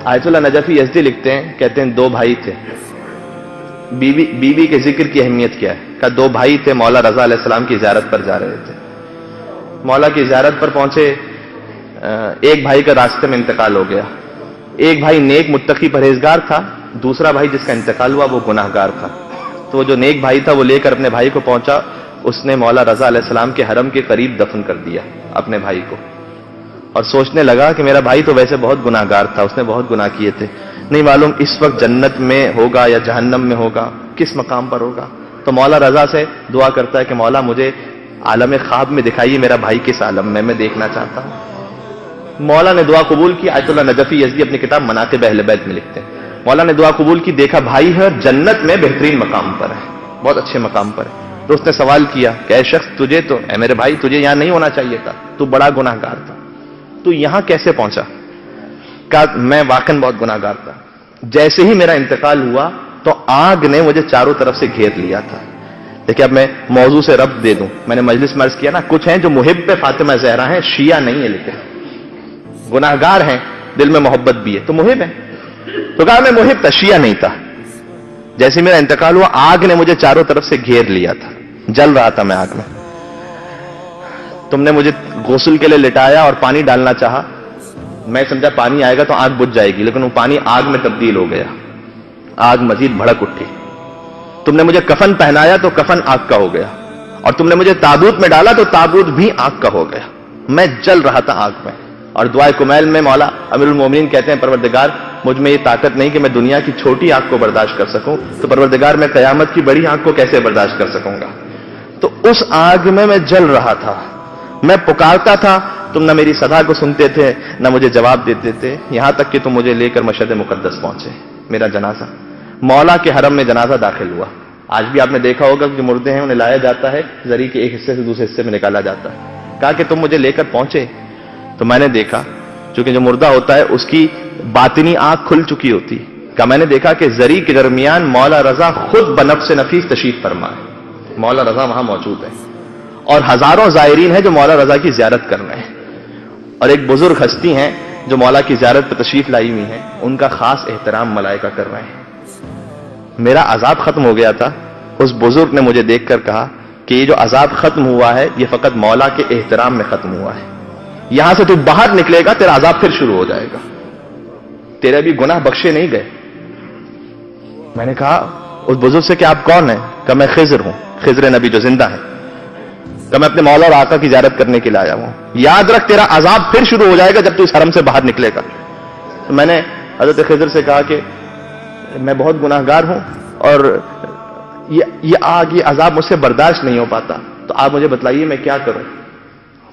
آیت اللہ نجفی یزدی لکھتے ہیں، کہتے ہیں دو بھائی تھے. بیوی کے ذکر کی اہمیت کیا ہے؟ کہ دو بھائی تھے، مولا رضا علیہ السلام کی زیارت پر جا رہے تھے. مولا کی زیارت پر پہنچے، ایک بھائی کا راستے میں انتقال ہو گیا. ایک بھائی نیک متقی پرہیزگار تھا، دوسرا بھائی جس کا انتقال ہوا وہ گناہ گار تھا. تو وہ جو نیک بھائی تھا وہ لے کر اپنے بھائی کو پہنچا، اس نے مولا رضا علیہ السلام کے حرم کے قریب دفن کر دیا اپنے بھائی کو. اور سوچنے لگا کہ میرا بھائی تو ویسے بہت گناہ گار تھا، اس نے بہت گناہ کیے تھے، نہیں معلوم اس وقت جنت میں ہوگا یا جہنم میں ہوگا، کس مقام پر ہوگا. تو مولا رضا سے دعا کرتا ہے کہ مولا مجھے عالم خواب میں دکھائیے میرا بھائی کس عالم میں دیکھنا چاہتا ہوں. مولا نے دعا قبول کی. آیت اللہ نجفی یزدی اپنی کتاب مناقب اہل بیت میں لکھتے ہیں، مولا نے دعا قبول کی، دیکھا بھائی ہے اور جنت میں بہترین مقام پر ہے، بہت اچھے مقام پر ہے. تو اس نے سوال کیا کہ اے شخص، تجھے تو اے میرے بھائی تجھے یہاں نہیں ہونا چاہیے تھا، تو بڑا گناہ گار تھا، تو یہاں کیسے پہنچا؟ کہا میں واقعاً بہت گناہ گار تھا، جیسے ہی میرا انتقال ہوا تو آگ نے مجھے چاروں طرف سے گھیر لیا تھا. دیکھیں اب میں موضوع سے ربط دے دوں. میں نے مجلس میں عرض کیا نا، کچھ ہیں جو محب فاطمہ زہرا ہیں، شیعہ نہیں ہے، لیکن گناہ گار ہیں، دل میں محبت بھی ہے تو محب ہیں. تو کہا میں محب تھا، شیعہ نہیں تھا. جیسے میرا انتقال ہوا آگ نے مجھے چاروں طرف سے گھیر لیا تھا، جل رہا تھا میں آگ میں. تم نے مجھے غسل کے لیے لٹایا اور پانی ڈالنا چاہا، میں سمجھا پانی آئے گا تو آگ بجھ جائے گی، لیکن وہ پانی آگ میں تبدیل ہو گیا، آگ مزید بھڑک اٹھی. تم نے مجھے کفن پہنایا تو کفن آگ کا ہو گیا، اور تم نے مجھے تابوت میں ڈالا تو تابوت بھی آگ کا ہو گیا. میں جل رہا تھا آگ میں. اور دعائے کمیل میں مولا امیر المومنین کہتے ہیں پروردگار مجھ میں یہ طاقت نہیں کہ میں دنیا کی چھوٹی آگ کو برداشت کر سکوں، تو پروردگار میں قیامت کی بڑی آگ کو کیسے برداشت کر سکوں گا. تو اس آگ میں جل رہا تھا، میں پکارتا تھا، تم نہ میری صدا کو سنتے تھے نہ مجھے جواب دیتے تھے، یہاں تک کہ تم مجھے لے کر مشہد مقدس پہنچے. میرا جنازہ مولا کے حرم میں جنازہ داخل ہوا. آج بھی آپ نے دیکھا ہوگا کہ مردے ہیں انہیں لایا جاتا ہے، زری کے ایک حصے سے دوسرے حصے میں نکالا جاتا ہے. کہا کہ تم مجھے لے کر پہنچے تو میں نے دیکھا، چونکہ جو مردہ ہوتا ہے اس کی باطنی آنکھ کھل چکی ہوتی. کہ میں نے دیکھا کہ زری کے درمیان مولا رضا خود بنفس نفیس تشریف فرما ہے. مولا رضا وہاں موجود ہے اور ہزاروں زائرین ہیں جو مولا رضا کی زیارت کر رہے ہیں. اور ایک بزرگ ہستی ہیں جو مولا کی زیارت پر تشریف لائی ہوئی ہیں، ان کا خاص احترام ملائکہ کر رہے ہیں. میرا عذاب ختم ہو گیا تھا. اس بزرگ نے مجھے دیکھ کر کہا کہ یہ جو عذاب ختم ہوا ہے یہ فقط مولا کے احترام میں ختم ہوا ہے، یہاں سے تو باہر نکلے گا تیرا عذاب پھر شروع ہو جائے گا، تیرے بھی گناہ بخشے نہیں گئے. میں نے کہا اس بزرگ سے کہ آپ کون ہیں؟ کہ میں خضر ہوں، خضر نبی جو زندہ ہے. کہ میں اپنے مولا اور آقا کی زیارت کرنے کے لیے آیا ہوں، یاد رکھ تیرا عذاب پھر شروع ہو جائے گا جب تو اس حرم سے باہر نکلے گا. تو میں نے حضرت خضر سے کہا کہ میں بہت گناہ گار ہوں اور یہ آگ یہ عذاب مجھ سے برداشت نہیں ہو پاتا، تو آپ مجھے بتلائیے میں کیا کروں،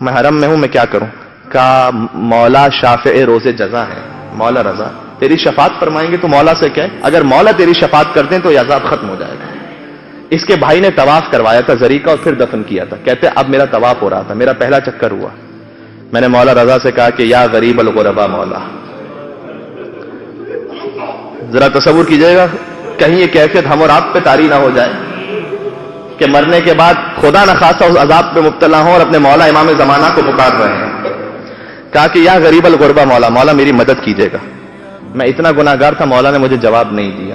میں حرم میں ہوں میں کیا کروں. کہا مولا شافع روز جزا ہے، مولا رضا تیری شفاعت فرمائیں گے تو مولا سے کہے، اگر مولا تیری شفاعت کرتے ہیں تو یہ عذاب ختم ہو جائے گا. اس کے بھائی نے طواف کروایا تھا زری کا اور پھر دفن کیا تھا. کہتے اب میرا طواف ہو رہا تھا، میرا پہلا چکر ہوا. میں نے مولا رضا سے کہا کہ یا غریب الغربا مولا، ذرا تصور کیجئے گا کہیں یہ کیفیت ہم اور آپ پہ طاری نہ ہو جائے کہ مرنے کے بعد خدا نخواستہ اس عذاب پہ مبتلا ہوں اور اپنے مولا امام زمانہ کو پکار رہے ہیں. کہا کہ یا غریب الغربا مولا، مولا میری مدد کیجئے گا. میں اتنا گناہ گار تھا، مولا نے مجھے جواب نہیں دیا.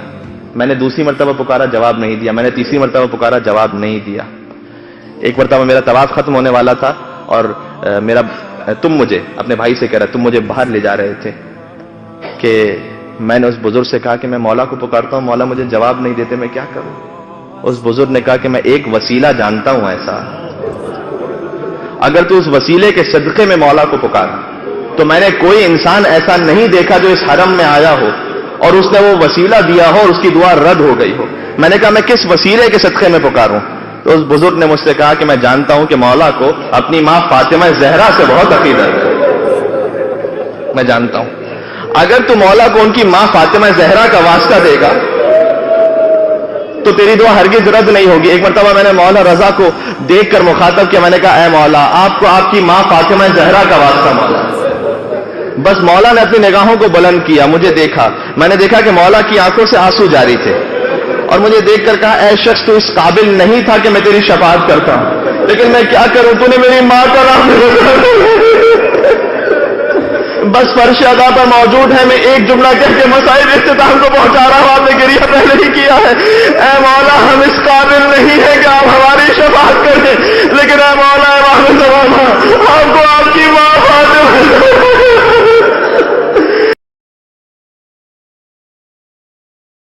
میں نے دوسری مرتبہ پکارا، جواب نہیں دیا. میں نے تیسری مرتبہ پکارا، جواب نہیں دیا. ایک مرتبہ میرا طواف ختم ہونے والا تھا اور تم مجھے اپنے بھائی سے کہہ رہا تم مجھے باہر لے جا رہے تھے کہ میں نے اس بزرگ سے کہا کہ میں مولا کو پکارتا ہوں، مولا مجھے جواب نہیں دیتے، میں کیا کروں. اس بزرگ نے کہا کہ میں ایک وسیلہ جانتا ہوں ایسا، اگر تو اس وسیلے کے صدقے میں مولا کو پکار. تو میں نے کوئی انسان ایسا نہیں دیکھا جو اس حرم میں آیا ہو اور اس نے وہ وسیلہ دیا ہو اور اس کی دعا رد ہو گئی ہو. میں نے کہا میں کس وسیلے کے صدقے میں پکاروں. تو اس بزرگ نے مجھ سے کہا کہ میں جانتا ہوں کہ مولا کو اپنی ماں فاطمہ زہرا سے بہت عقیدت ہے. میں جانتا ہوں اگر تو مولا کو ان کی ماں فاطمہ زہرا کا واسطہ دے گا تو تیری دعا ہرگز رد نہیں ہوگی. ایک مرتبہ میں نے مولا رضا کو دیکھ کر مخاطب کیا، میں نے کہا اے مولا آپ کو آپ کی ماں فاطمہ زہرا کا واسطہ مولا. بس مولا نے اپنی نگاہوں کو بلند کیا، مجھے دیکھا. میں نے دیکھا کہ مولا کی آنکھوں سے آنسو جاری تھے اور مجھے دیکھ کر کہا اے شخص تو اس قابل نہیں تھا کہ میں تیری شفاعت کرتا ہوں، لیکن میں کیا کروں، تو نے میری ماں کا نام بس فرش ادا پر موجود ہے، میں ایک جملہ کہہ کے مسائل اختتام کو پہنچا رہا ہوں، آپ نے گریہ پہلے ہی کیا ہے،